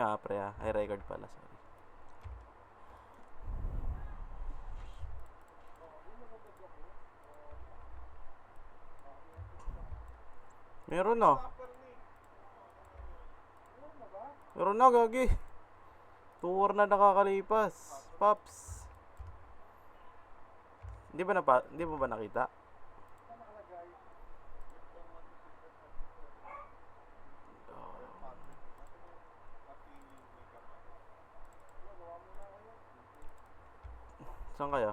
Pre ay record pala, sorry. Meron na. Meron na, gagi. 2 hour na nakakalipas. Pops. Hindi mo ba nakita? Saan kayo?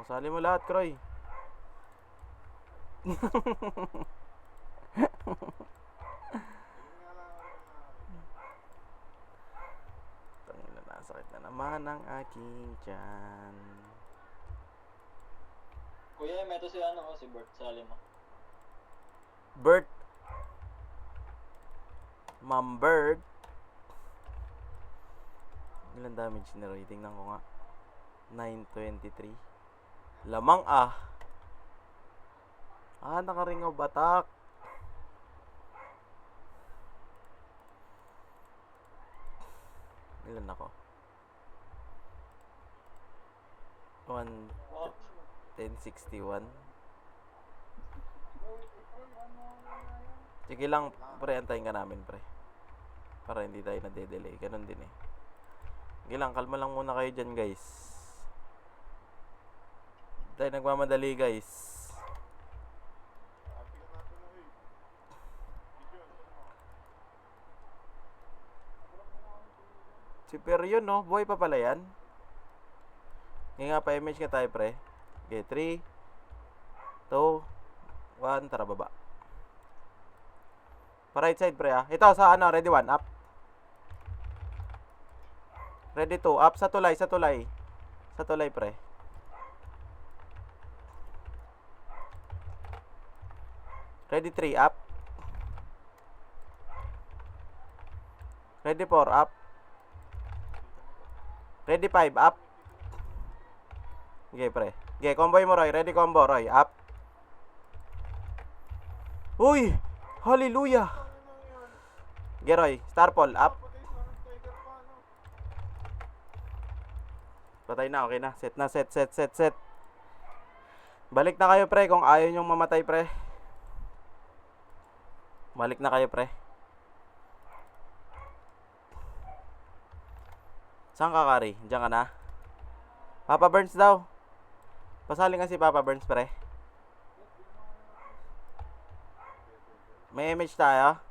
Sali mo lahat, Kroy. Tangina na, sakit na naman ang aking tiyan. Kuya, may ito si si Bert, sali mo. Bert. Ma'am Bert. Ilan damage na rating tingnan ko nga. 923. Lamang nakaringaw batak. Ilan ako? 1061. Sige lang, pre, antayin ka namin, pre. Para hindi tayo nade-delay. Ganun din eh. Sige lang, kalma lang muna kayo dyan, guys. Tayo nagmamadali, guys. Super yun, no? Buhay pa pala yan. Ngayon nga, pa-image ka tayo, pre. Okay, 3, 2, 1, tara baba. Pa right side, pre, Ito, sa ready 1, up. Ready 2, up, sa tulay. Sa tulay, pre. Ready 3, up. Ready 4, up. Ready 5, up. Okay, pre. Okay, combo mo, Roy. Ready combo, Roy. Up. Uy! Hallelujah! Okay, Roy. Star Paul, up. Patay na, okay na. Set na, set. Balik na kayo, pre, kung ayaw nyong mamatay, pre. Balik na kayo, pre. Saan ka, Kari? Diyan ka na? Papa Burns daw. Pasali nga si Papa Burns, pre. May image tayo.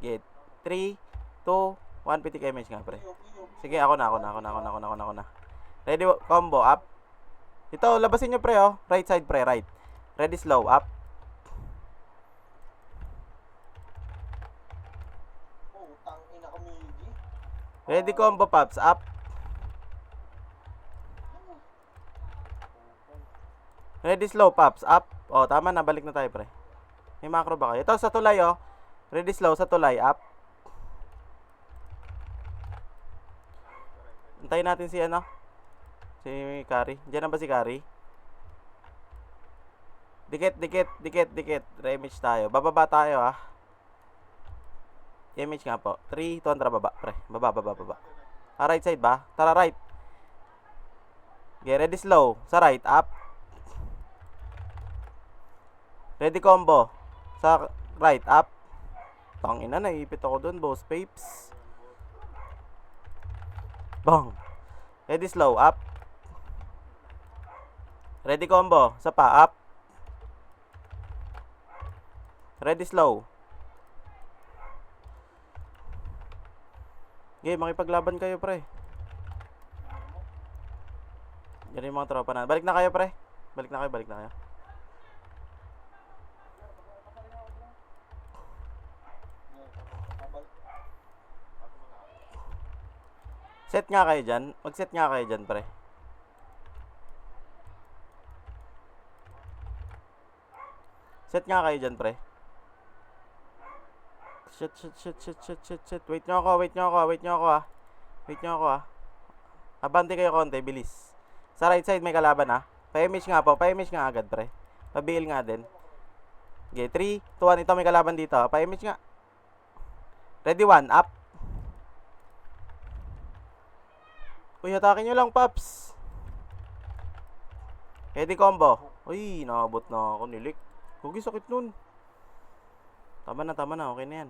Get 3, 2, 1, pitik image nga, pre. Sige, ako na. Ready, combo, up. Ito, labasin nyo, pre, Right side, pre, right. Ready, slow, up. Ready, combo, pops, up. Ready, slow, pops, up. Tama na, balik na tayo, pre. May macro ba kayo? Ito, sa tulay, Ready, slow, sa tulay, up. Antayin natin si si Kari. Diyan na ba si Kari? Dikit. Re-image tayo. Bababa tayo, Image nga po. 3, 2, baba, pre. Baba. Right side ba? Tara, right. Okay, ready, slow. Sa right, up. Ready, combo. Sa right, up. Tangina, naipit ako dun, boss papes. Bang. Ready, slow, up. Ready, combo. Sa pa, up. Ready, slow. Okay, makipaglaban kayo, pre. Yan yung mga tropa na. Balik na kayo, pre. Balik na kayo. Set nga kayo dyan. Mag-set nga kayo dyan, pre. Set nga kayo dyan, pre. Shit. Wait nyo ako, Abante kayo konti, bilis. Sa right side may kalaban ha. Pa-image nga po. Pa-image nga agad pre. Pa-bail nga din. Okay, 3, 2, 1. Ito may kalaban dito. Pa-image nga. Ready 1. Up. Uy, atake nyo lang, Paps. Ready combo. Uy, nakabot na ako. Nilik. Huwag sakit nun. Tama na, tama na. Okay na yan.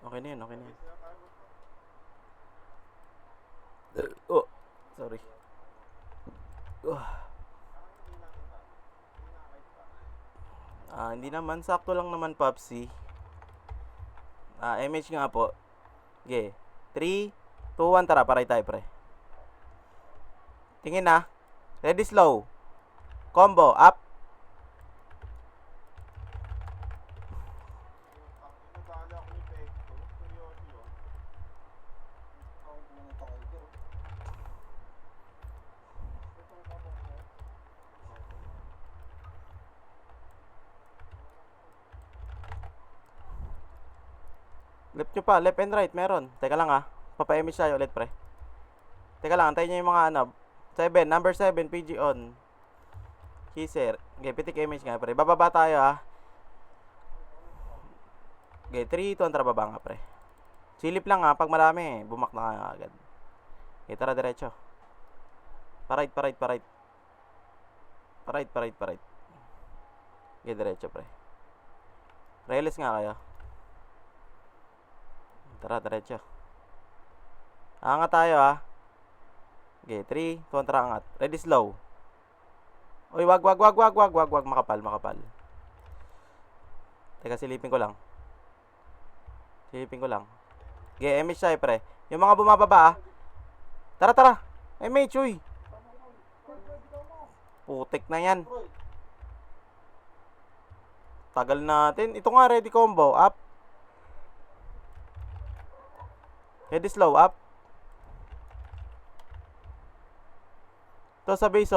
Okay na yan, okay na yan. Oh, sorry. Hindi naman. Sakto lang naman, Papsi. MH nga po. Okay. 3, 2, 1. Tara, paray tayo, pre. Tingin na. Ready, slow. Combo, up. Left nyo pa, left and right, meron. Teka lang papa-image tayo ulit, pre. Teka lang, antayin nyo yung mga 7, number 7, PG on. Kisser. Okay, pitik image nga, pre. Bababa tayo, Okay, 3, 2, tara baba nga, pre. Silip lang, pag marami, bumak na nga agad. Okay, tara, diretso. Pa-right, pa-right, pa-right. Pa-right, pa-right, pa-right. Okay, diretso, pre. Relis nga kayo. Tara, diretso. Angat tayo, Okay, 3, 2, tara, angat. Ready, slow. Uy, wag, makapal. Teka, silipin ko lang. Okay, MH tayo, pre. Yung mga bumababa, Tara. MH, uy. Putik na yan. Tagal natin. Ito nga, ready combo. Up. Ready slow, up. Ito sa base,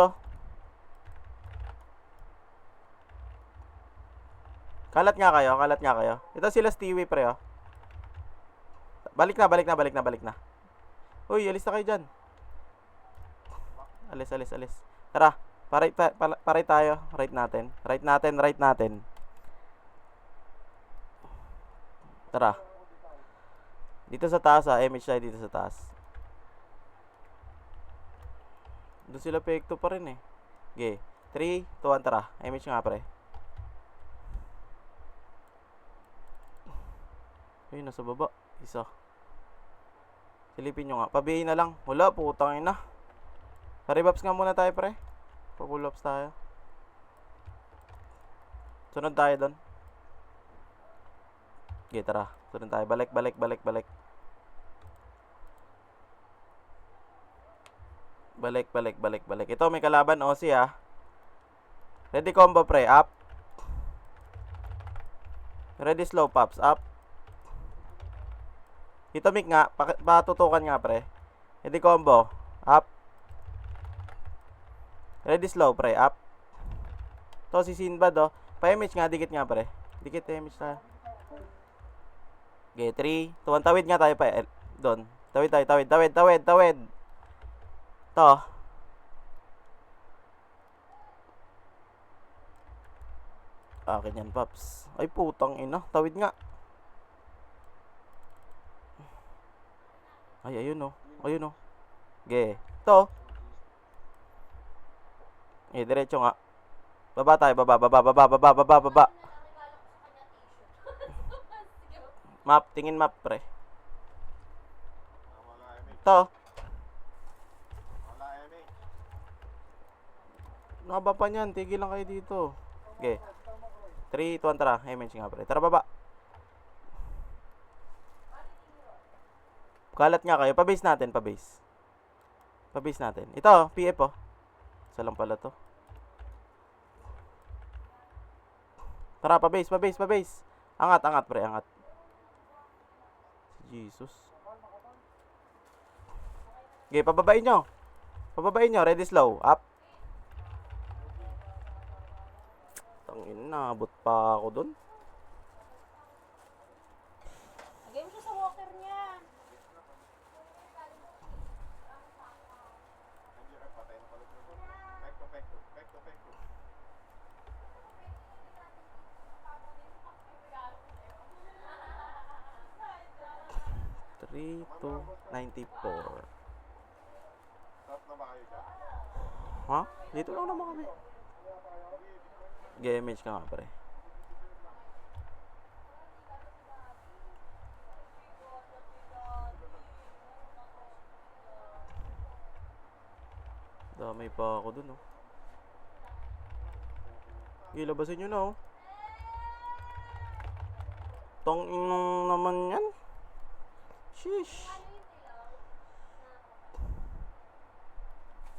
Kalat nga kayo. Ito sila Stewie, pre, Balik na. Uy, alis na kayo dyan. Alis. Tara, paray tayo. Right natin. Tara. Dito sa taas, MH tayo dito sa taas. Doon sila pekto pa rin, Okay, 3, 2, 1, tara. MH nga, pre. Uy, nasa baba. Isa. Silipin nyo nga. Pabihin na lang. Wala, putang ina. Pa-rebuffs nga muna tayo, pre. Pa-pull-ups tayo. Sunod tayo doon. Okay, tara. Sunod tayo. Balik. Balik. Ito, may kalaban, Aussie, Ready combo, pre. Up. Ready slow, pops. Up. Ito, Mick nga. Patutukan nga, pre. Ready combo. Up. Ready slow, pre. Up. Ito, si Sinbad, Pa-image nga. Dikit nga, pre. Dikit, image tayo. Okay, 3, 2, 1. Tawid nga tayo pa. Doon. Tawid. Ito. Akin yan, Paps. Ay, putang ina. Tawid nga. Ay, ayun, Okay. Ito. Diretso nga. Baba tayo, baba. Map, tingin map, pre. Ito. Nakaba pa niyan, tigil lang kayo dito. Okay. 3, 2, 1, tara. MH nga, pre. Tara, baba. Kalat nga kayo. Pa-base natin. Ito, PF, Isa lang pala to. Tara, pa-base. Angat, pre, angat. Jesus. Okay, pababain nyo. Ready, slow. Up. Tangin, naabot pa ako dun. Lagay mo siya sa walker niya. 3,294. Ha? Dito lang naman kami. G-image ka nga, pre. Damay pa ako dun, oh. Ilabasin nyo na, oh. Tong naman yan. Sheesh.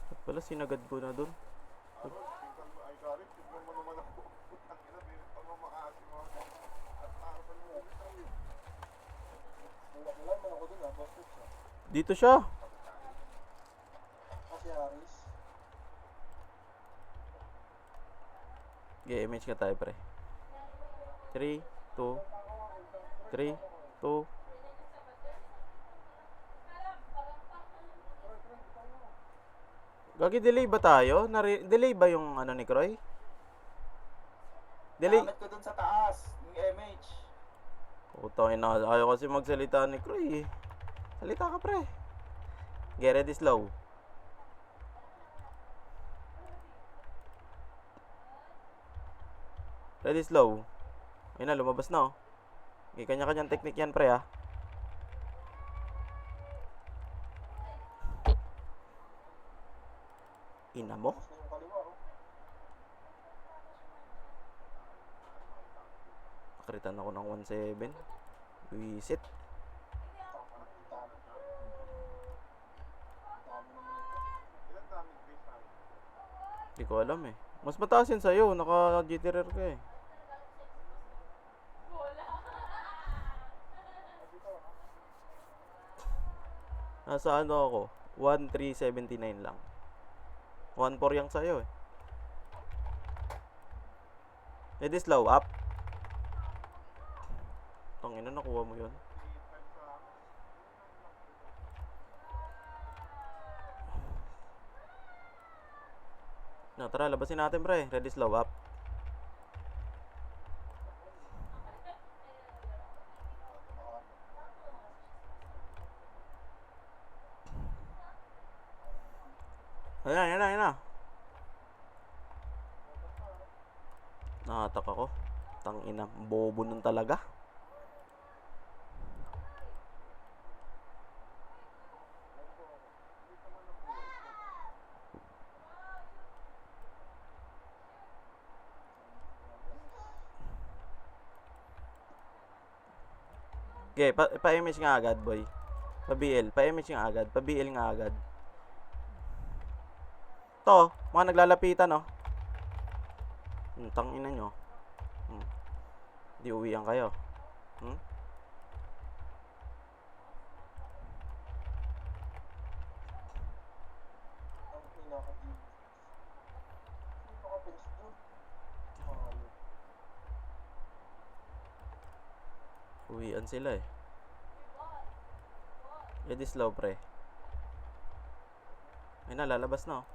At pala sinagad ko na dun. Dito siya. G-image ka tayo, pre. 3, 2, 3, 2. Gagi, delay ba tayo? Delay ba yung ano ni Croy? Delay. Gamit ko dun sa taas, yung MH. Putang ina, ayaw kasi magsalita ni Croy, eh. Salita ka, pre. Get ready slow. Ready slow. Ayun na, lumabas na, oh. May kanya-kanyang technique yan, pre, ha. Ina mo? Nakritan ako ng 1.7. Wisit. Hindi ko alam, eh. Mas mataas yan sa'yo. Naka-GTRR ka, eh. Nasa ano ako? 1.379 lang. 1.4 yang sa'yo, eh. Ready slow up. Tangina, nakuha mo yun. No, tara, labasin natin, pre. Ready slow up. Ayan na. Nakatak ako. Tangina, bobo nun talaga. Okay, pa-image nga agad, boy. Pa-BL, pa-image nga agad, pa-BL nga agad. To, mga naglalapitan, oh. Tangina nyo. Di uwian kayo. Uwian sila, eh. Ready slow, pre. Ay na, lalabas na, oh.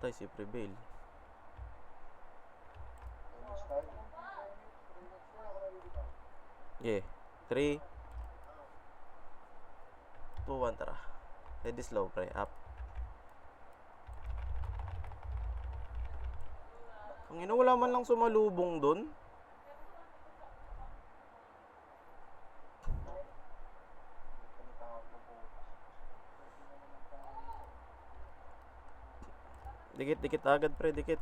Tay, si Prevail. Yeah. 3, 2, 1, tara. Ready slow, pre. Up. Ang ina, wala man lang sumalubong dun. Dikit agad, pre. Dikit.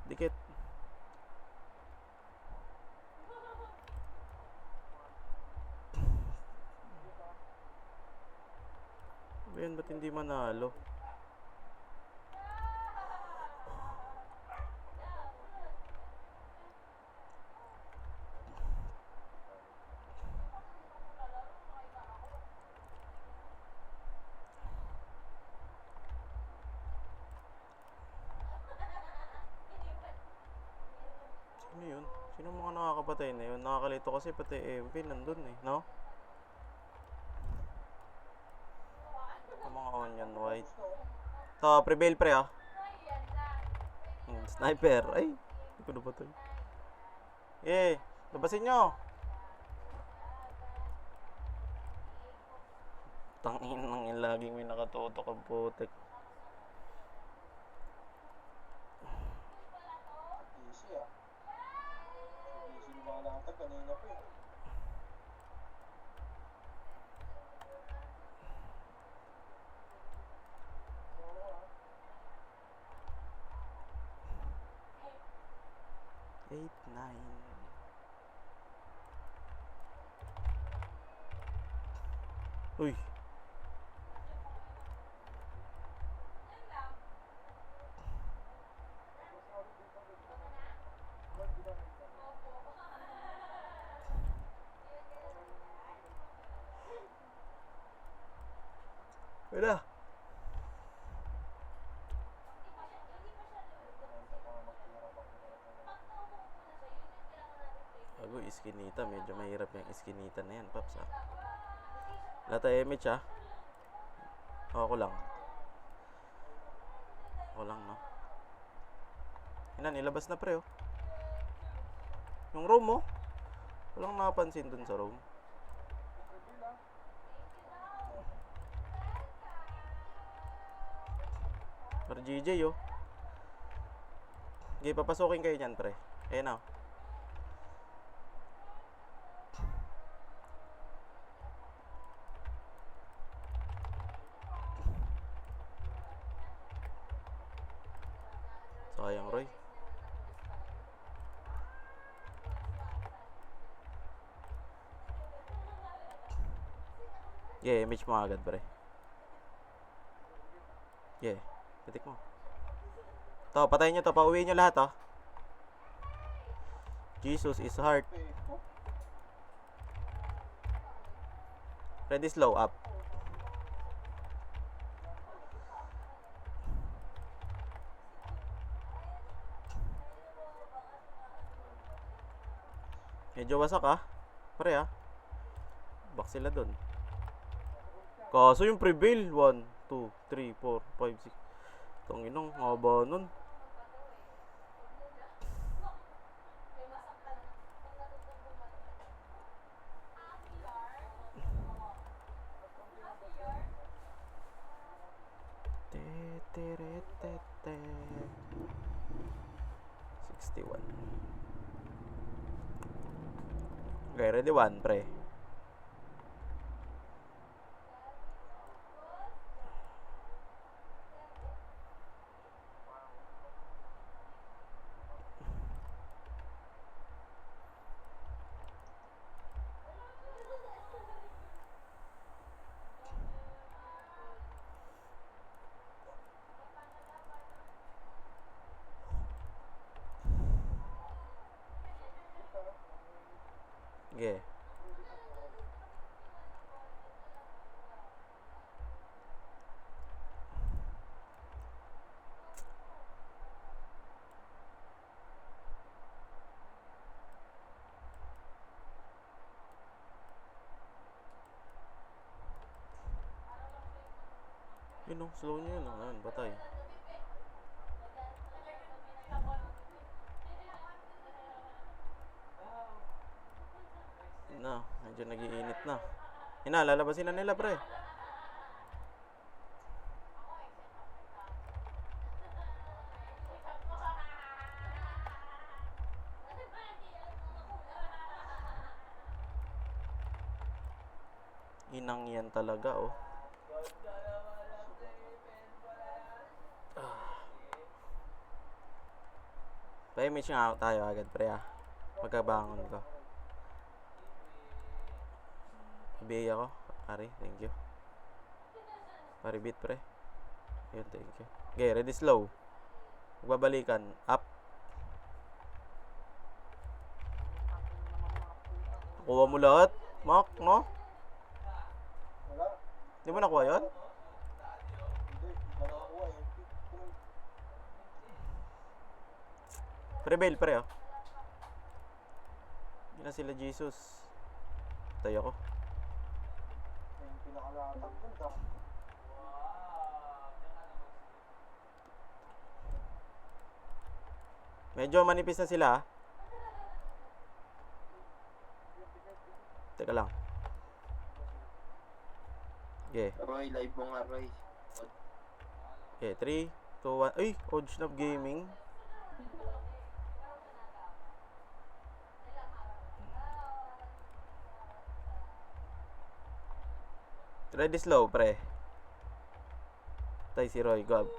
Ayan, ba't hindi manalo? Sino yun? Sino mga nakakapatay na yun? Nakakalito kasi pati MP nandun, eh, no? Ang mga onion white. To, Prevail, pre, ah. Sniper. Ay, hindi ko na ba ito? Labasin nyo. Tangin nang laging may nakatutok ang putik. Easy ah. Easy lumalatag kanina pa eh. Eight, nine. Uy. Wala. Bago, iskinita. Medyo mahirap yung iskinita na yan, Paps. Ah. Lata MH, ah. Ako lang. Ako lang, no? Yan, nilabas na, pre, oh. Yung room, oh. Walang nakapansin dun sa room. Para GJ, oh. Okay, papasukin kayo dyan, pre. Ayan na, oh. Sayang, Roy. Yeah, image mo agad, pre. Yeah, titik mo. To, patayin nyo to. Pauwiin nyo lahat, oh. Jesus is heart. Ready, slow up. Medyo wasak, ah. Pre, ah. Back sila dun. Kaso yung prevail. 1, 2, 3, 4, 5, 6. Tanginong, haba nun. Te. 61. Okay, ready, 1, pre. Okay. Yun, oh, slow nyo yun. Ayan, batay. Na, medyo nagiinit na. Yun, lalabasin na nila, pre. Inang yan talaga, oh. Pa-image nga tayo agad, pre, ah. Pagkabangon ko. Pabihay ako. Ari, thank you. Paribit, pre. Ayun, thank you. Okay, ready, slow. Magbabalikan. Up. Kuha mo lahat. Mark, no? Wala. Di mo nakuha yun? Hindi. Wala nakuha eh. Prevail, pre, oh. Yun na sila, Jesus. Tayo ako. Yung pinakalatag dun ka. Medyo manipis na sila, ah. Teka lang. Okay. Roy, live mo nga, Roy. Okay, 3, 2, 1. Ay, Oddschnap Gaming. Ready slow, pre. Patay si Roy Gulab.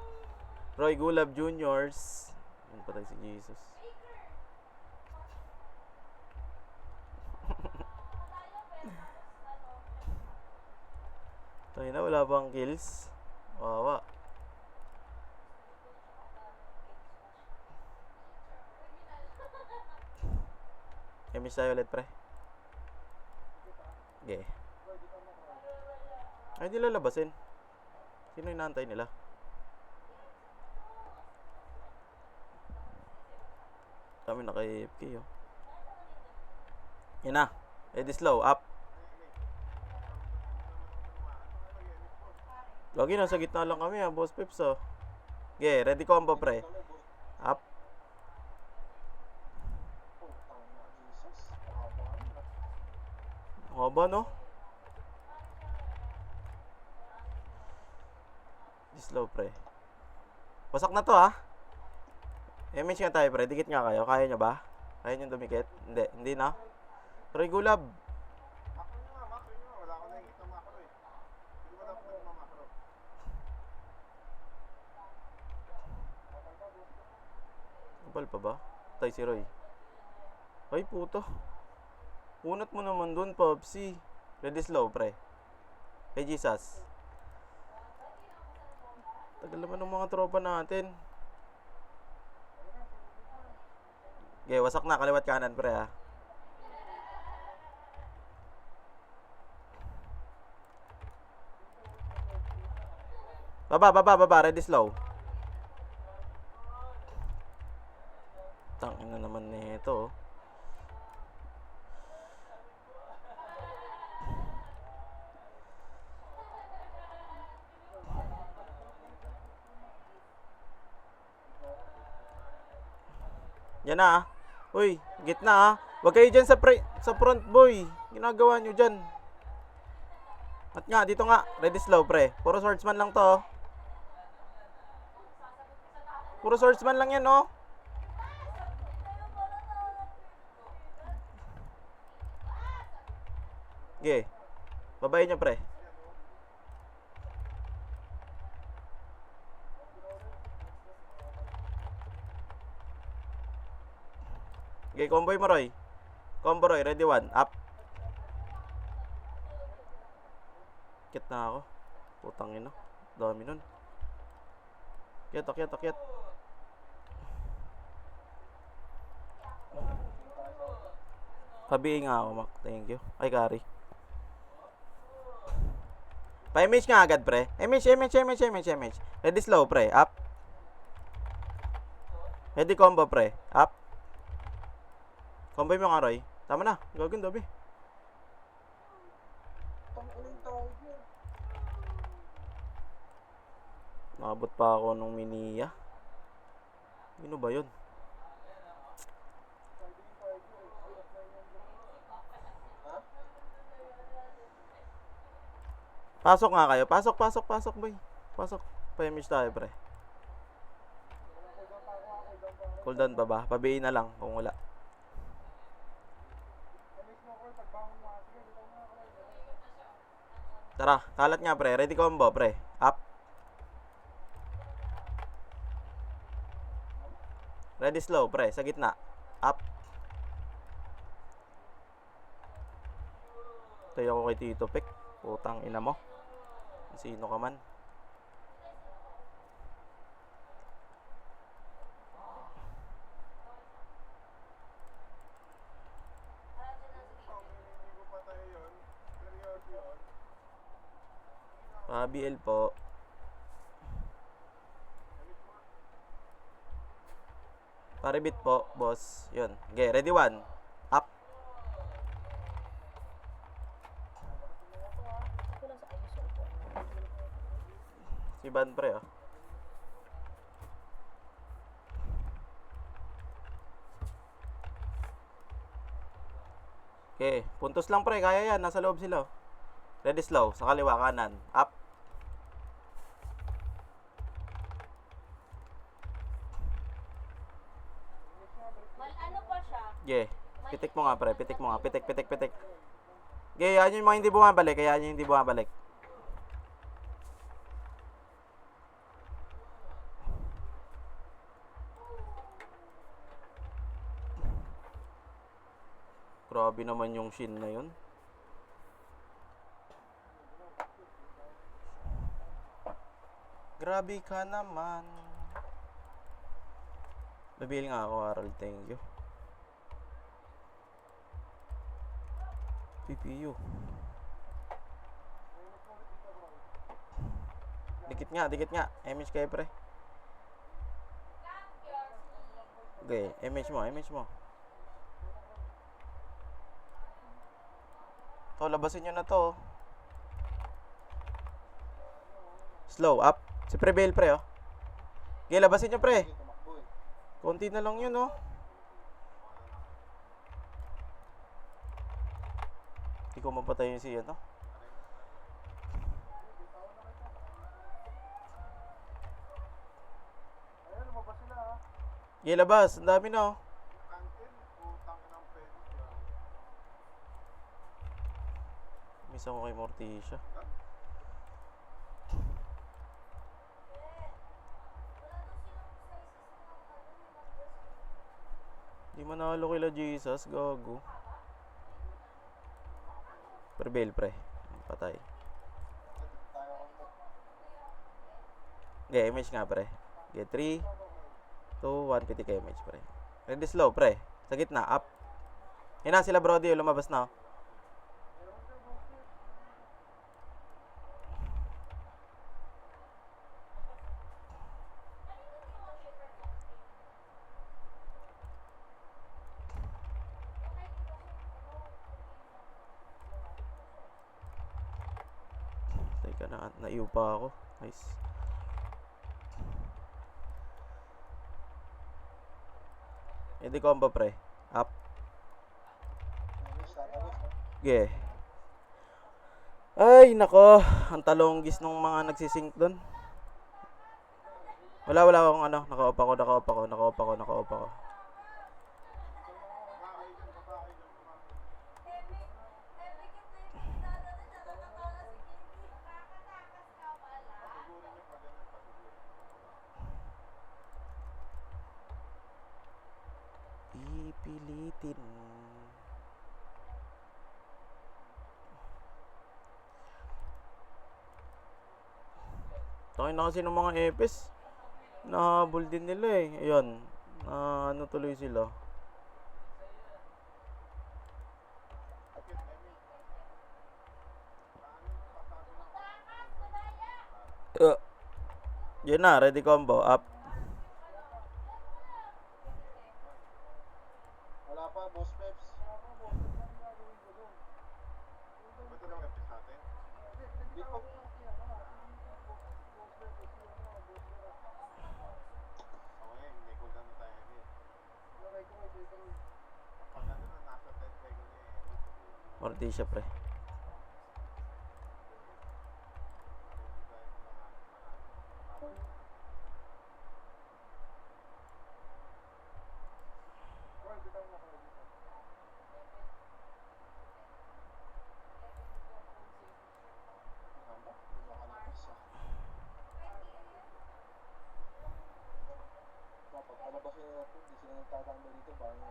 Roy Gulab Juniors. Yun, patay si Jesus. Tayo na, wala pang kills. Wawa. Miss tayo ulit, pre. Okay. Ay, hindi lalabasin. Sino inaantay nila? Kami naka-AFK, oh. Yan na. Ready slow. Up. Lagi nasa gitna lang kami, boss Pips, oh. Okay, ready combo, pre. Up. Haba, no? Slow, pre. Wasak na to, ha? MH nga tayo, pre. Dikit nga kayo. Kaya nyo ba? Kaya nyo dumikit? Hindi. Hindi na. Roy Gulab. Makro nyo nga. Wala ko nakikita makro eh. Hindi ko dapat nagmamakro. Kapal pa ba? Tay si Roy. Ay, puto. Unat mo naman dun, Popsi. Ready slow, pre. Kay Jesus. Tagal naman ng mga tropa natin. Okay, wasak na. Kaliwat kanan, pre, ha. Baba. Ready slow. Tangin na naman nito, oh. Yan na, ah. Uy, gitna, ah. Huwag kayo dyan sa front, boy. Ginagawa nyo dyan. At nga, dito nga. Ready slow, pre. Puro swordsman lang to, oh. Puro swordsman lang yan, oh. Okay. Babayin nyo, pre. Okay, comboy mo, Roy. Combo, Roy. Ready, 1. Up. Kit na ako. Putang ina. Dami nun. Akyat. Pabihin nga ako, Mac. Thank you. Ay, Kari. Pa-image nga agad, pre. Image. Ready slow, pre. Up. Ready combo, pre. Up. Combo mo nga, Roy. Tama na. Gagawin, dabi. Nakabot pa ako nung Miniya. Ano ba yun? Pasok nga kayo. Pasok, boy. Pasok. Pa-image tayo, pre. Cooldown pa ba? Pabihin na lang kung wala. Tara, kalat nga, pre. Ready combo, pre. Up. Ready slow, pre. Sa gitna. Up. Tayo ako kay Tito Pek. Putang ina mo. Sino ka man? BL po. Paribit po, boss. Yun. Okay, ready, 1. Up. Si Ban, pre, oh. Okay, puntos lang, pre. Kaya yan. Nasa loob sila, oh. Ready slow. Sa kaliwa, kanan. Up. Ano pa siya? Yeah. Pitik mo nga, pre. Pitik mo nga. Pitik, pitik, pitik. Okay, yan yung mga hindi bumabalik. Kaya yan yung hindi bumabalik. Grabe naman yung shin na yun. Grabe ka naman. Babili nga ako, Harold. Thank you. PPU. Dikit nga. Image kayo, pre. Okay, image mo. To, labasin nyo na to. Slow, up. Si Prevail, pre, oh. Okay, labasin nyo, pre. Tumakbo eh. Konti na lang yun, oh. Hindi ko mapatay yung siya, no? Ayun, lumabas sila ha. Okay, labas. Ang dami na, oh. Misa ko kay Morticia. Di manalo kila Jesus, gago. Prevail, pre. Patay. Tayo kontak. Okay, image nga, pre. Okay, 3, 2, 1, pitik image, pre. Ready slow, pre. Sa gitna, up. Yan na sila, Brody. Lumabas na, oh. Teka na, naiw pa ako. Nice. Hindi combo, pre. Up. Okay. Ay, nako. Ang talonggis nung mga nagsisync doon. Wala akong ano. Naka-off ako. Ipilitin. Tayo na kasi ng mga epes. Nahabol din nila eh. Ayan. Ano tuloy sila. Yan na. Ready combo. Up. Wala pa, Boss Peps. Di pa. Morticia, pre. Pag alabas nila natin, hindi sila nagtatambay dito. Parang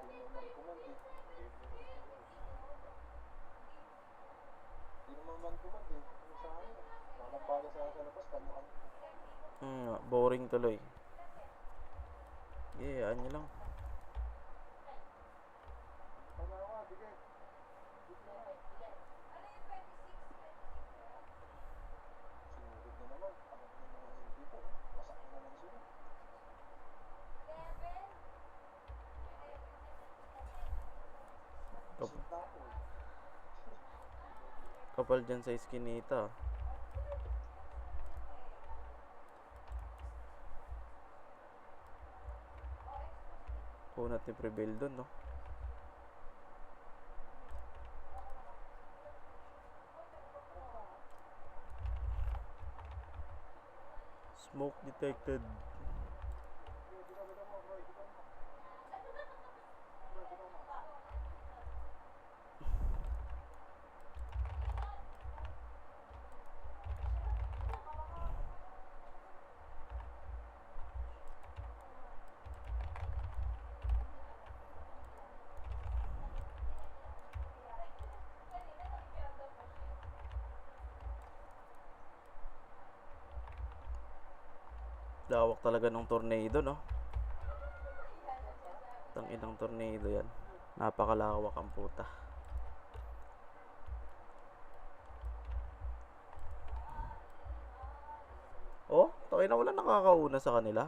hindi naman command eh. Hindi naman man command eh. Yung sa akin, nakapagpala sa labas, kanya-kanya. Boring tuloy. Yeah, ano lang. Panawa, bigay. Sinugod na naman. Angat na mga hindi po. Wasak na naman sila. Sinta ko eh. Kapal dyan sa iskinita. Punat ni Prevail dun, no? Smoke detected. Lawak talaga ng tornado, no? Tanginang tornado yan. Napakalawak ang puta. Oh, tayo na wala nakakauna sa kanila.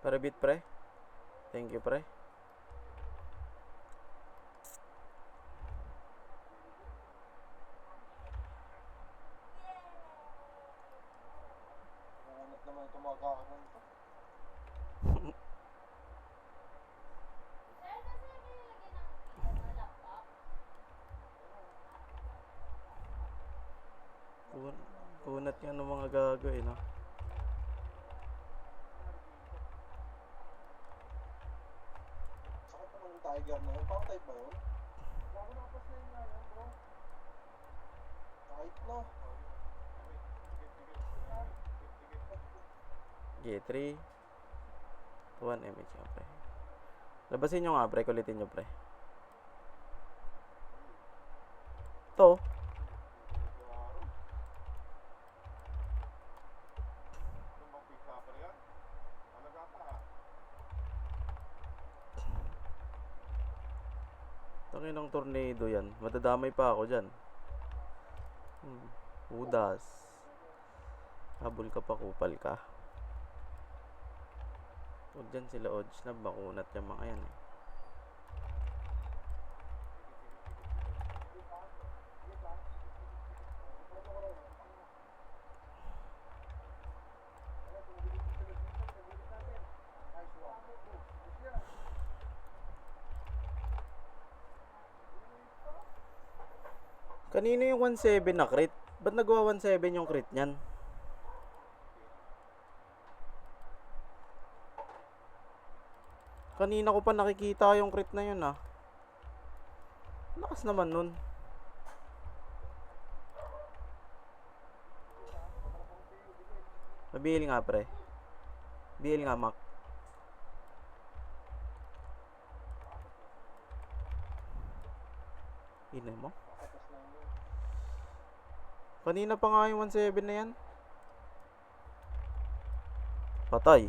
Para bit pre. Thank you pre. Unat naman ito mga kakaroon ito. Sir, kasi nilagyan ng laptop. Kunat nga ng mga gago eh, no? Sakit naman yung tiger na yun. Pang type ba yun? Bago nakapas na yun nga yan, bro. Kahit na. Okay, 3 2 1 image nga pre. Labasin nyo nga pre, kulitin nyo pre. To. Tanginang tornado yan. Madadamay pa ako dyan. Udas. Habol ka pa, kupal ka. Huwag dyan sila odds na makunat yung mga yan eh. Kanino yung 1.7 na crit? Ba't nagawa 1.7 yung crit niyan? Kanina ko pa nakikita yung crit na yun ah. Lakas naman nun. Mabihil nga pre. Bihil nga Mac. Ina mo? Kanina pa nga yung 1.7 na yan. Patay.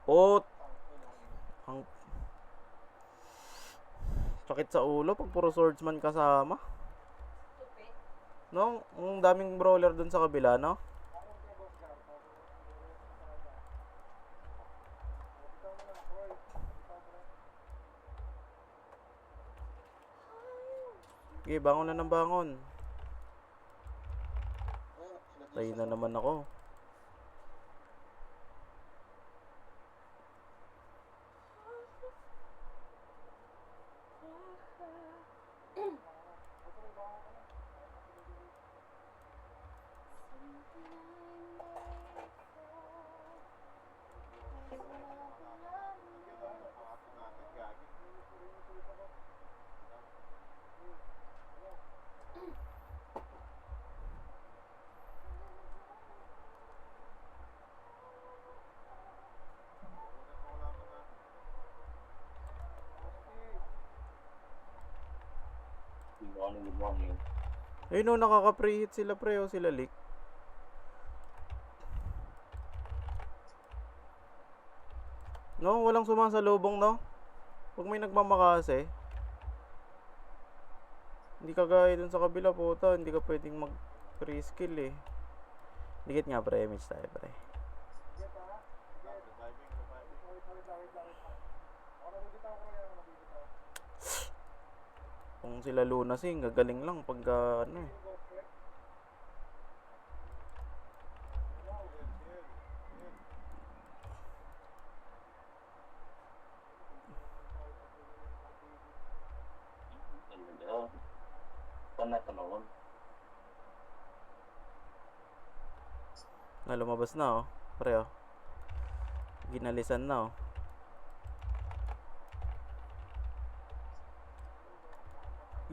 Oh, ang sakit sa ulo pag puro swordsman kasama. Stupid. No, ang daming brawler dun sa kabila, no? Okay, bangon na ng bangon. Tayo na naman ako. Ayun o, nakaka-pre-hit sila pre o sila leak. No, walang sumasalubong no. Pag may nagmamakase, Hindi kagaya dun sa kabila, puta. Hindi ka pwedeng mag free skill eh. Dikit nga pre, image tayo pre. Get ha? Get. Wait lang. Ako nabibitaw ko yan, nabibitaw. Kung sila Lunasing, gagaling lang pagka ano eh. Go, pre. Tanay tanawon. Na lumabas na oh. Pre oh. Ginalisan na oh.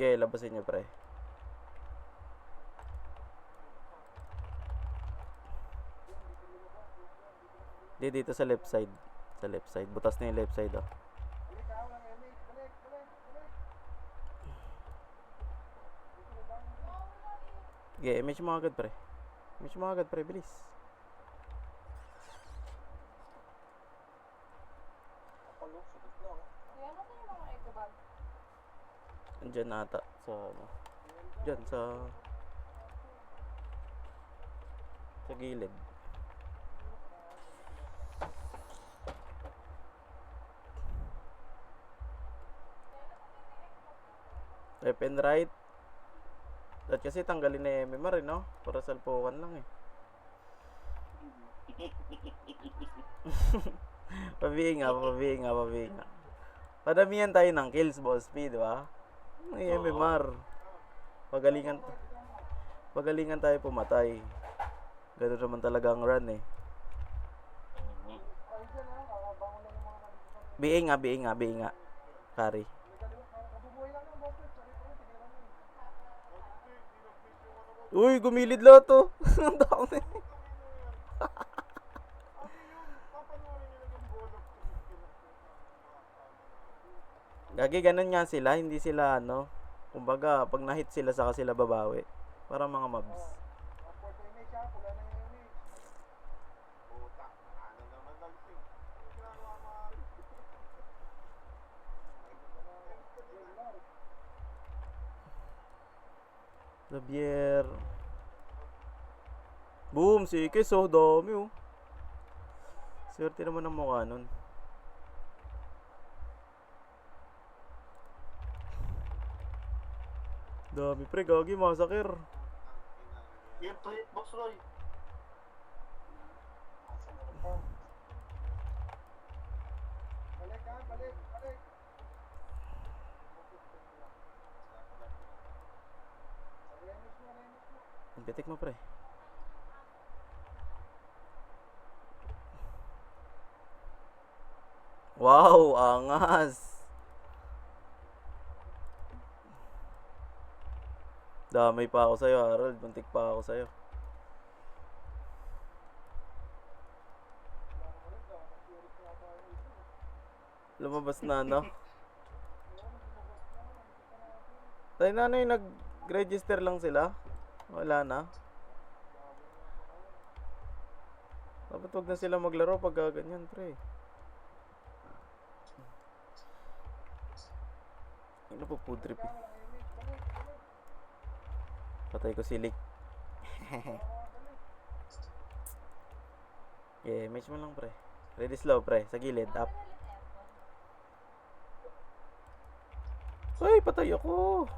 Yeah, labasin niyo pre. Dito sa left side. Sa left side. Butas na yung left side oh. Balik ha, walang image. Balik. Yeah, image mo agad pre. Image mo agad pre, bilis. Apalo, sa gitna. Kaya natin yung mga eco bag. Andyan ata sa ano. Diyan sa gilid. Left and right. At kasi tanggalin na yung MMR eh, no? Para salpukan lang eh. Pabihinga. Padamihan tayo ng kills, boss P, di ba? May MMR. Pagalingan tayo pumatay. Ganun naman talaga ang run eh. Ay, dyan ha, kakabangon lang yung mga nalikutan. Biinga. Kari. May kaliwa, kabubuhay lang yung boss. Sorry po, tiniran mo. Uy, gumilid lahat to. Ang dami. Gagi, ganun nga sila. Hindi sila ano. Kumbaga, pag na-hit sila, saka sila babawi. Parang mga mobs. Upward image ha, pula na yung image. Xavier. Boom, si Ikes oh, dami oh. Swerte naman ang mukha nun. Dami pre, gagi, massacre. Yung plate box Roy. Asa na rin pa. Balik ha, balik. Alayos mo. Bitik mo pre. Wow, angas. Damay pa ako sa'yo, Harold. Buntik pa ako sa'yo. Lumabas na, no? Tayo na ano yung nag-register lang sila? Wala na. Dapat wag na sila maglaro pag ganyan, pre. Ano po food trip eh. Patay ko si Lick. Yeah, match mo lang pre. Ready slow pre, sa gilid, up. Ay, patay ako.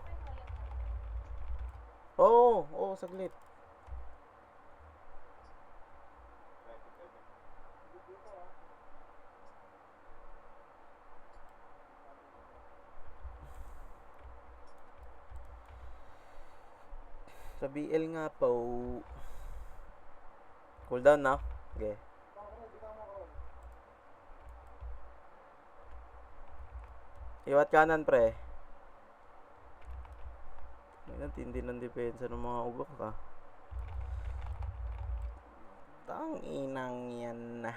Oo, saglit. Sa BL nga po. Cool down na. Okay. Iwat kanan pre. Ayun, tindi ng depensa ng mga ugok ka. Tang inang yan na.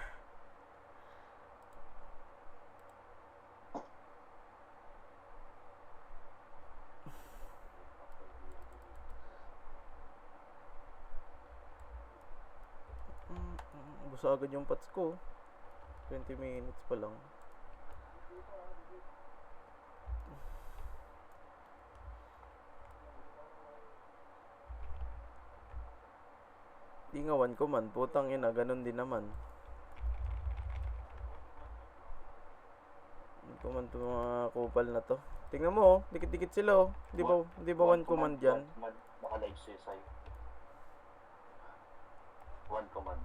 Basta agad yung pats ko. 20 minutes pa lang. Di nga 1 command. Putang ina, ganun din naman. 1 command to mga kupal na to. Tingnan mo, oh. Dikit-dikit sila, oh. Di ba 1 command yan? Naka-live siya sa'yo. 1 command.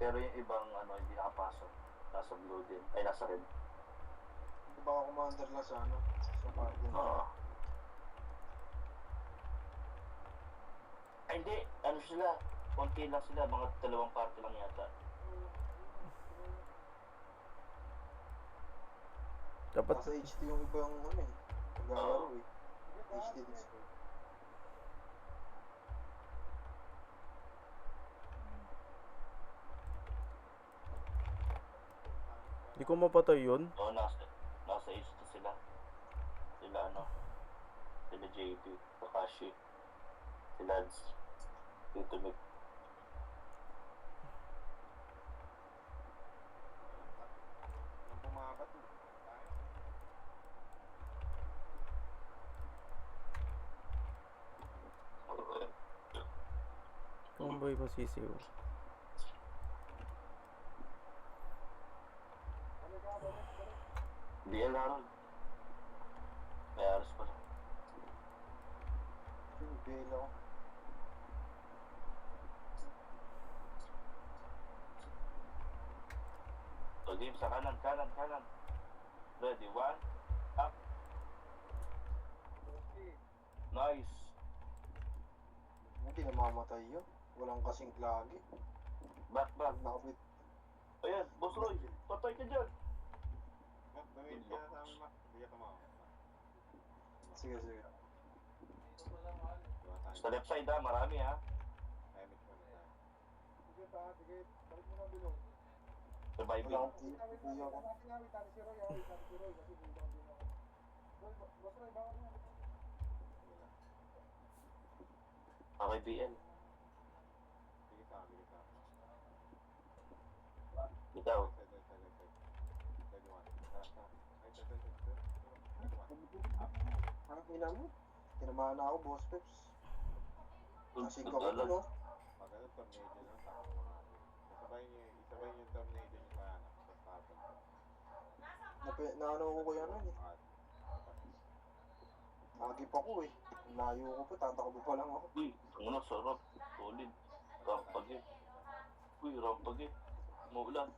Pero yung ibang ano, hindi nakapasok. Nasa blue din. Ay, nasa red. Hindi ba ako commander lang sa ano? Sa party. Oo. Ay, hindi. Ano sila? Konti lang sila. Mga 2 party lang yata. Dapat, Nasa HD yung ibang ano eh. Paglalaro eh. HD Discord. di ko mapatay yun. Oo, nasa H2 sila. Sila ano? Sila JP, Takashi, si Lads, Tito Mick. Ang pumakat eh. Kumboy mo sisiw. DL Harold. May aras pa rin. Bail ako. So, game sa kanan. Ready, 1, up. Nice. Hindi namamatay yun. Walang kasing lagi. Back. Nakabit. Ayan, Boss Roy. Patay ka dyan. Gawin siya sa amin, Mac. Hindi ka tumawa. Sige. Sa left side ha, marami ha. Sige. Balik mo na bilog. Surviving. Wala akong iyo ako. Si Roy, kasi bulbang din ako. Boss Roy, baka niya. Okay, BL. Ikaw. Ang ina mo. Tinamaan na ako, Boss Peps. Kasi ko ako, no? Pag ano, tornado lang, isabay niyo yung tornado niyo sa ano, sa starter. Naano ko yan eh. Nagip ako eh. Layo ko po, tatakbo pa lang ako. Uy, ang sarap. Solid. Rampag eh. Uy, rampag eh. Umuulan.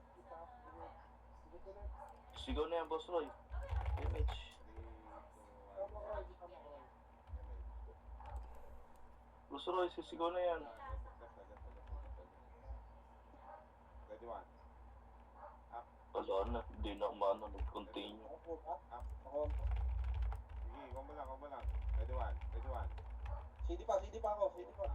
Sigaw na yan, Boss Roy. Image. Boss Roy, sisigaw na yan. Ready, 1. Wala na, hindi na umano, nag-continue. Ako. Sige, combo lang. Ready, 1. CD pa ako. CD pa.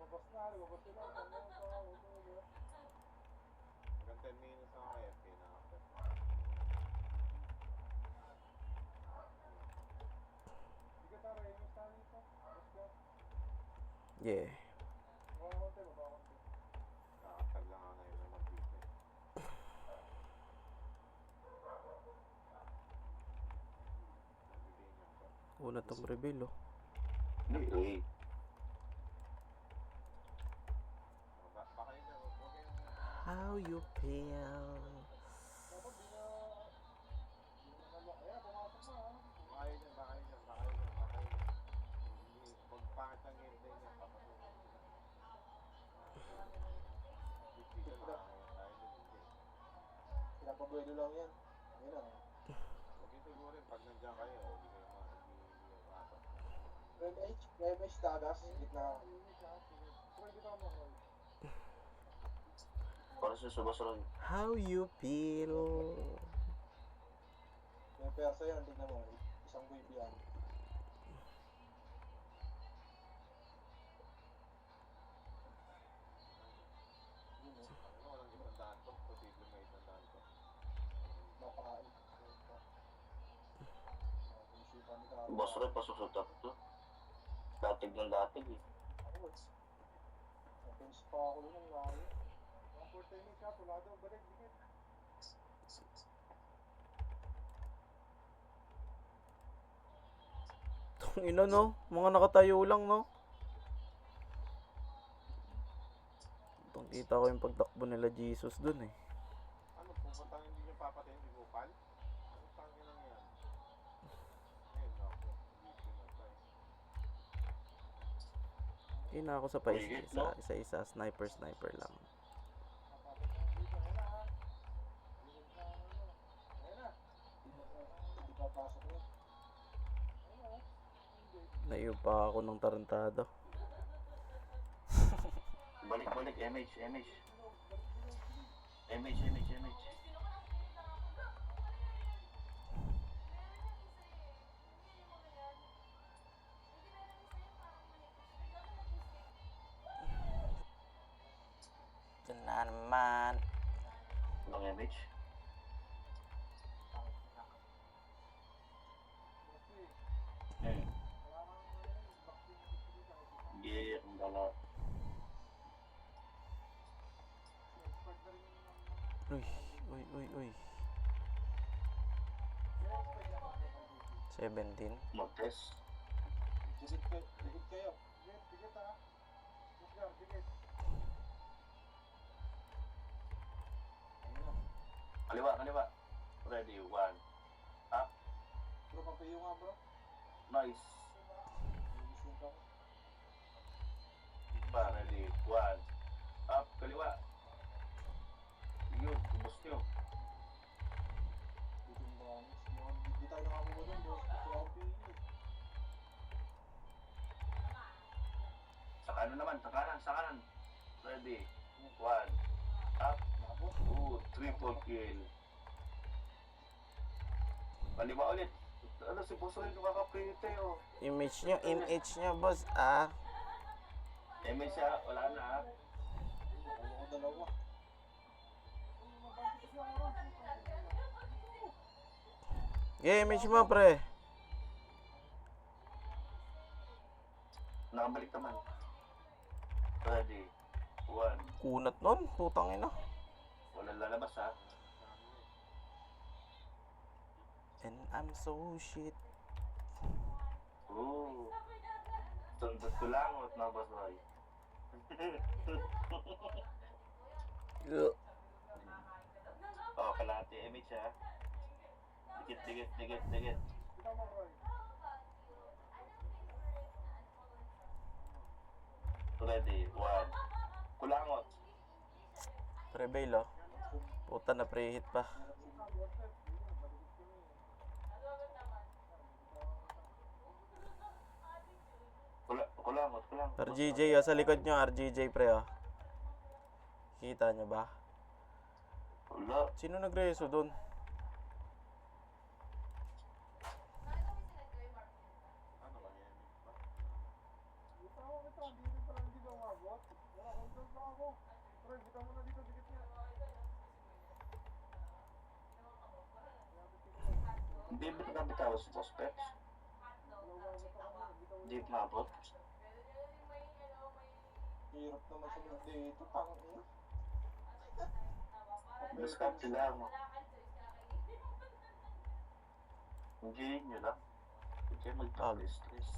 Lumabas na. Hanggang 10 minutes ako kaya, pinaka-after. Sige tara, yung stand nito. Let's go. Yeah. Konti. Kakasag lang ako ngayon ng mag-pizza. Una tong reveal, oh. Hindi. Baka yun na, huwag kayong... How you feel? Dapat di na... Kaya pumasok na ha. Baka yun. Pag pangit ang gameplay niya, papasok. Dito makakaya tayo dun, hindi. Pinapabuelo lang yan. Ayun na. Huwag yung sigurin, pag nandiyan kayo, hindi kayo makapasok. MH tagas, gitna. Para sa Boss Roy. How you feel? May persa yan, tignan mo. Isang buibi yan. Yun eh. Ano, walang itandaan to. Posible may itandaan to. Makain. Isipan ni Karo. Boss Roy, pasok sa top 2. Datig ng datig eh. Ako eh. Napins pa ako yun ang layo. 1 for 10 siya, pula daw, balik, dikit. Ino no, mga nakatayo lang no. Itong kita ko yung pagtakbo nila Jesus dun eh. Ano, pupunta hindi nyo papatayin si Gopal? Ano tangin lang yan? Ayun, ako. Hindi na tayo. Kina ako sa isa-isa, sniper lang. Dito, ayun na ha. Ayun na, ayun na. Hindi papasok yun. Ayun na. Naiyo pa ako ng tarantado. Balik, MH. Diyan na naman. Long MH. Yeah, ang dala. Uy. 17. Mag-test. Dikit kayo. Dikit ha. Edgar, dikit. Ayun na. Kaliwa. Ready, 1. Up. Bro, papayo nga bro. Nice. Nag-ising ka. Pa, ready, 1. Up, kaliwa. Yun, ubos nyo. Dito yung bangis. Hindi tayo nakakuha dun bro. Kasi RP yun. Sa kanan naman, sa kanan. Ready, 1. Up. Nabot. Triple kill. Kaliwa ulit. Ano, si Boss Roy nakakapite oh. Image nyo, boss. MH siya, wala na ah. Ano ko dalawa. Image mo, pre. Nakabalik naman. Ready, 1. Kunat nun, putang ina. Walang lalabas ha. And I'm so shit. Sundot ko lang at na Boss Roy. Oh, kalahati MH ha. Dikit. Kita mo bro. Ready, 1. Kulangot. Prevail, oh. Puta na prehit pa. Kulangot. RGJ, oh, sa likod nyo, RGJ, pre, oh. Kita nyo ba? Wala. Sino nagreso dun? Ano lang yan? Kita mo. Hindi pala hindi ba umabot? Wala, control lang ako. Bro, kita mo na dito. Dikit niya. Hindi ba nabitaw si Boss Peps? Hindi mabot. Hirap naman sumunod dito. Tangin. Discount sila mo. Hindi nyo lang. Huwag kayo magpag-stress.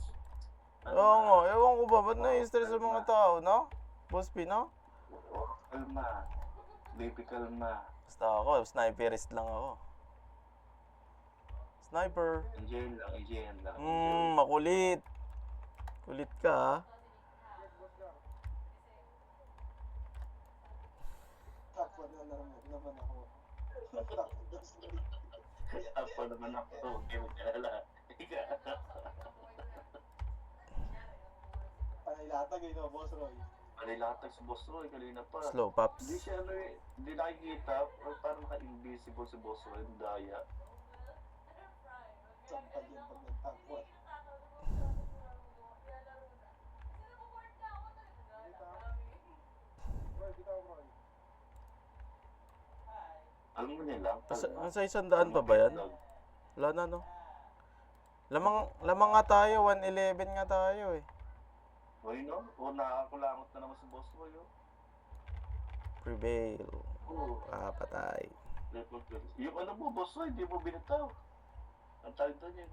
Oo nga, ewan ko ba, ba't na-stress sa mga tao, no? Boss P, no? Kalma. Baby, kalma. Basta ako, sniperist lang ako. Sniper. Enjoy lang. Makulit. Kulit ka, ha? Takpan na naman ako. Apa naman ako. Hindi mo kalala. Panilatag eh, no, Boss Roy. Panilatag si Boss Roy kanina pa. Slow pops. Hindi siya hindi nakikita. Parang naka-invisible si Boss Roy. Ang daya. Sampal yan pag nagtakpan. Roy, bitaw Roy. Alam mo niya lang. Nasa 100 pa ba yan? Wala na, no? Lamang nga tayo, 111 nga tayo, eh. Uy, no? Nakakulangot na naman si Boss Roy, oh. Prevail. Oo. Patay. Yung mo, Boss Roy, hindi mo binitaw. Ang tawag doon yun.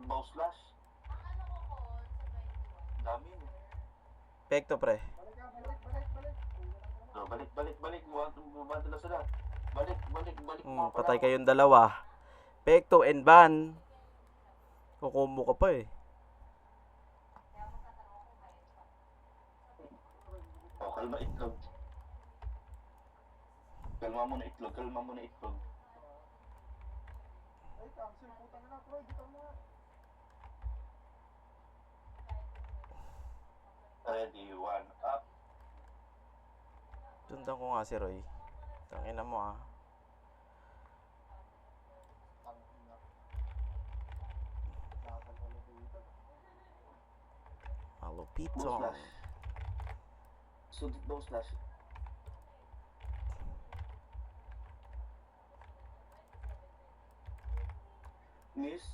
bow slash. Dami mo. Pekto, pre. Balik ka, balik. No, balik. Bumanda na sila. Balik. Patay kayong dalawa. Pekto and ban. Kukumbo ka pa eh. Oh, kalma itlog. Kalma mo na itlog. Ay, cancel. Putang ina, Troy. Bitaw mo nga. Ready, one, up. Sundan ko nga si Roy. Tangina mo ah. Tangina. Nakakal ko na dito. Malupito. Bow slash. Sudit bow slash. Miss.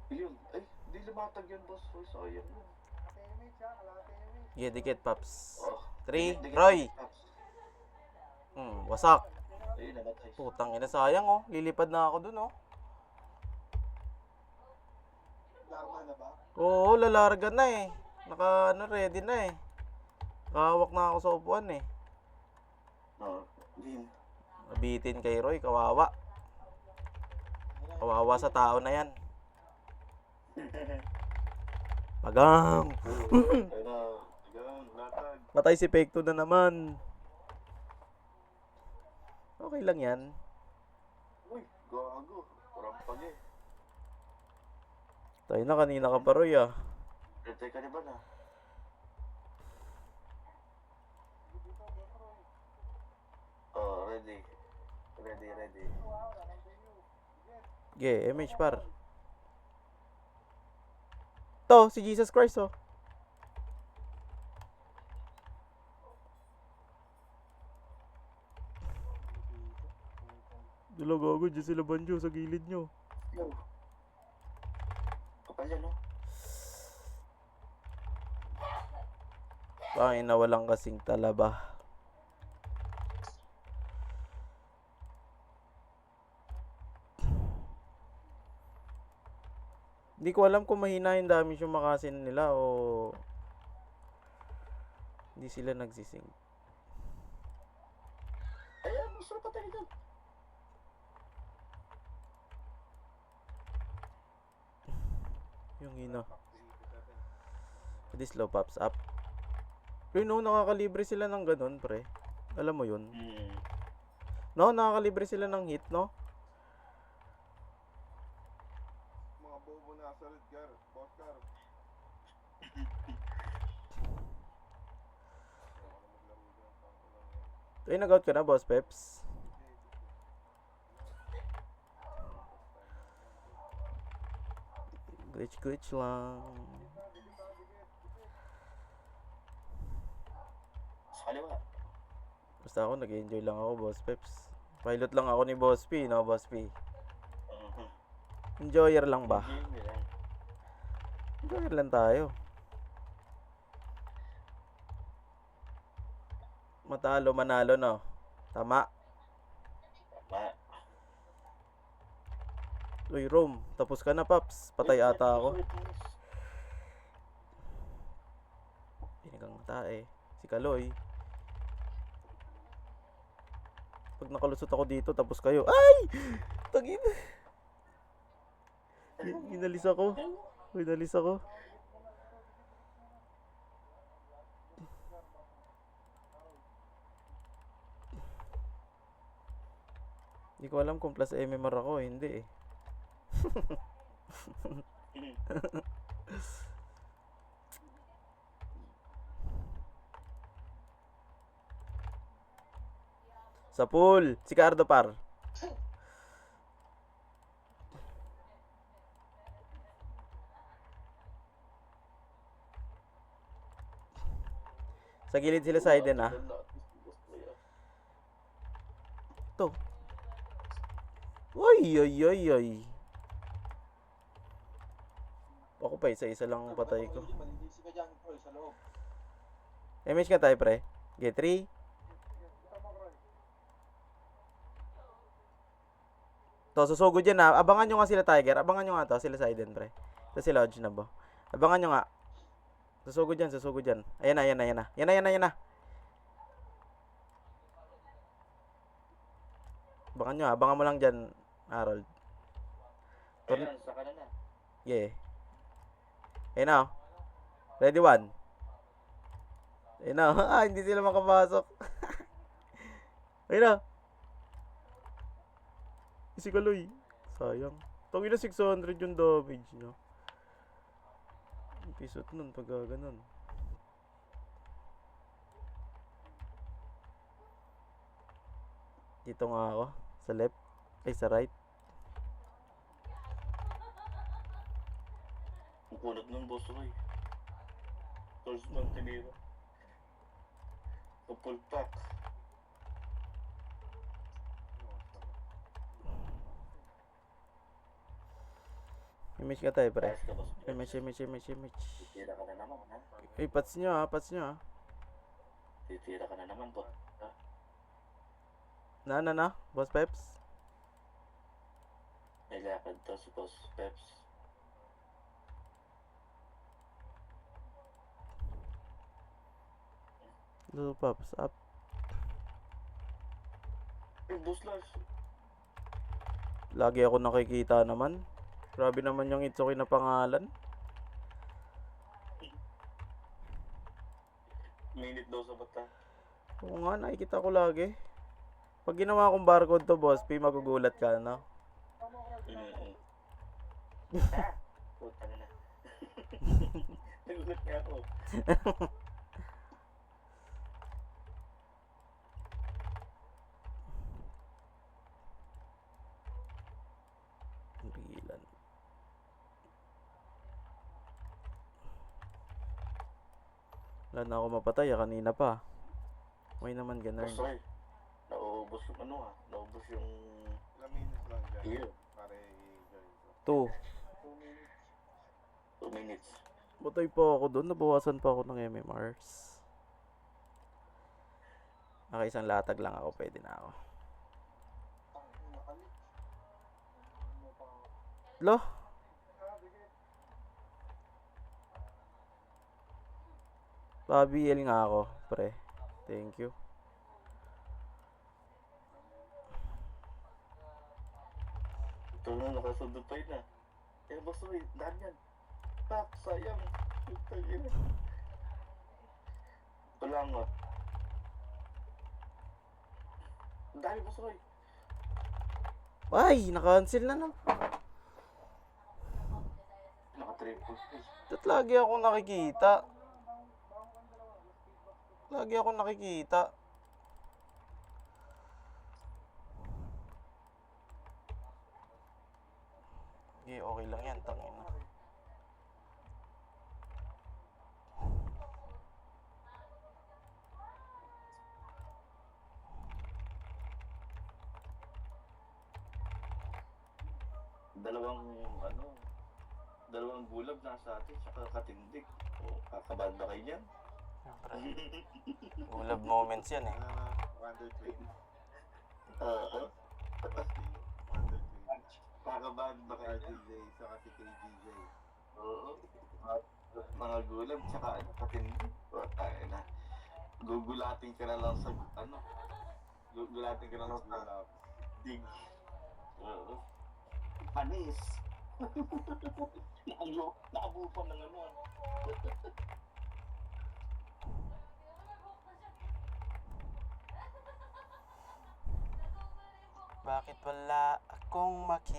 Yun. Ay, di lumatag yun, boss. Uy, sayang yun. Kalahati image ha, kalahati image. Yeah, dikit, Paps. Oh. 3, Dikit, Roy. Paps. Wasak. Ayun, namatay. Putang ina, sayang oh. Lilipad na ako dun oh. Larma na ba? Oo, lalarga na eh. Ready na eh. Nakahawak na ako sa upuan eh. No, din. Nabitin kay Roy, kawawa. Kawawa sa tao na yan. Pagang! Ayun, latag. Patay si Pekto na naman. Okay lang yan. Uy, gago. Rampag eh. Tayo na, kanina ka pa Roy ah. Retry ka na ba na? Oh, ready. Ready. Okay, MH par. To, si Jesus Christ oh. Dala gago, dyan sila banjo sa gilid nyo. Yo. Kapal yan, no? Pangin na walang kasing talaba. Hindi ko alam kung mahina yung damage yung makasin nila o hindi sila nagsising. Ayan, gusto na patay dyan. Yung hina. Pwede slow pops up. Pero no, nakakalibre sila ng ganun, pre. Alam mo yun? No, nakakalibre sila ng hit, no? Mga bobo na sa Redgar, boss car. Ay, nag-out ka na, Boss Peps. Glitch lang. Sa kaliwa. Basta ako, nag-enjoy lang ako, Boss Peps. Pilot lang ako ni Boss P, no, Boss P? Enjoyer lang ba? Enjoyer lang tayo. Matalo, manalo, no? Tama. Uy, Rome, tapos ka na, Paps. Patay ata ako. Pinigang mata eh. Si Kaloy. Pag nakalusot ako dito, tapos kayo. Ay! Tagin! Inalis ako. Inalis ako. Hindi ko alam kung plus MMR ako. Hindi eh. Sa pool, si Cardo par. Sa gilid sila sa Eden ah. To. Oy, oy, oy, oy. Ako pa, isa-isa lang ang patay ko. Malilisi ka dyan, Troy, sa loob. MH ka tayo, pre. Get 3. Kita mo, Troy. to. Susugod yan ha. Abangan nyo nga sila Tiger. Abangan nyo nga to. Sila Siden, pre. Ito si Lodge na bo. Abangan nyo nga. Susugod yan, susugod yan. Ayan na, ayan na, ayan na. Yan na, yan na, yan na. Abangan nyo ha. Abangan mo lang dyan, Harold. Ayan, sa kanan na. Yeah. Ayan na, oh. Ready, one. Ayan na, oh. Ah, hindi sila makapasok. Ayan na. Si Kaloy. Sayang. Tawin na 600 yung damage niya. Ang pisot nun pag ganun. Dito nga ako. Sa left. Ay, sa right. Ang kulat ng boss Roy. First man tinira. Full pack. Image ka tayo, pre. Ayos ka boss. Image. Titira ka na naman, ha? Ay, pats nyo ha. Titira ka na naman, boss. Ha? Na. Boss Peps. May lakad to si Boss Peps. Little Pops up. Ay, Boss Lars. Lagi ako nakikita naman. Grabe naman yung Itsuki na pangalan. Minute daw sa bata. Oo nga, nakikita ko lagi. Pag ginawa kong barcode to, boss, magugulat ka, no? Puta na na. Nagulat nga ako. Pigilan. Wala na ako mapatay, kanina pa. May naman ganun. Boss Roy. Naubos yung ano, ha? Naubos yung Ilang minutes lang dyan. iyo. Para i-join ko. 2 minutes. Patay pa ako doon, nabawasan pa ako ng MMRs. Okay, isang latag lang ako, pwede na ako. Lo? Pa-BL nga ako, pre. Thank you. Ito na, nakasundot pa yun, ha? Eh, Boss Roy, daan yan. Tak, sayang. Ito yun. Palangot. Ang dami, Boss Roy. Ay, na-cancel na, no? Naka-triple. Ba't lagi ako nakikita? Lagi ako nakikita. Okay, okay lang yan, tangin na. Dalawang bulag nasa atin, saka katindig. O, kakabahan ba kayo dyan? Ulab moments yan eh. Ano na, Wonder Twin. Oo. Wonder Twin. Kakabahan ba kayo dyan? RTJ, saka si KGJ. Oo. Mga gulag, saka katindig. O, tayo na. Gugulatin ka na lang sa, gugulatin ka na lang sa Love. dig. Oo. Panis. Nakabupan ng ano. Bakit wala akong makill?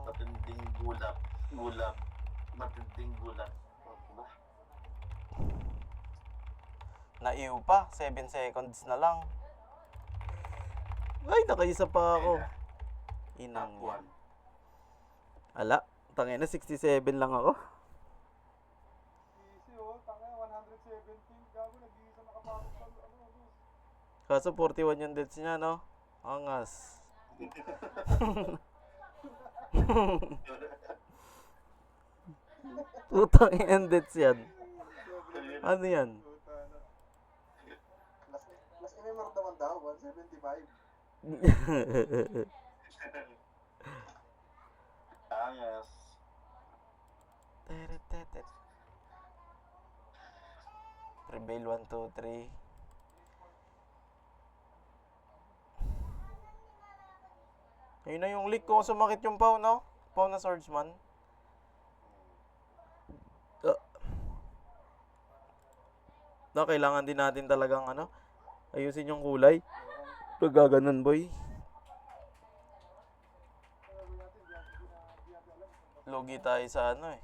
Matinding gulap. Matinding gulap. Diba? Naiw pa, 7 seconds na lang. Ay, nakaisa pa ako. Inang Top yan. 1. Ala, tangin na 67 lang ako. Easy oh, tangay 117. Gago, nag-iisa nakapasok sa boss. Kaso 41 yung deaths niya, no? Angas. Putang yung deaths yan. Ano yan? Puta na. Mas MMR naman daw, 175. Ayos. Teretetet. Prevail 1, 2, 3. Ayun na yung leak ko. Sumakit yung pau, no? Pau na swordsman. No, kailangan din natin talagang ano, ayusin yung kulay. Gaganon, boy. Lugi tayo sa ano eh.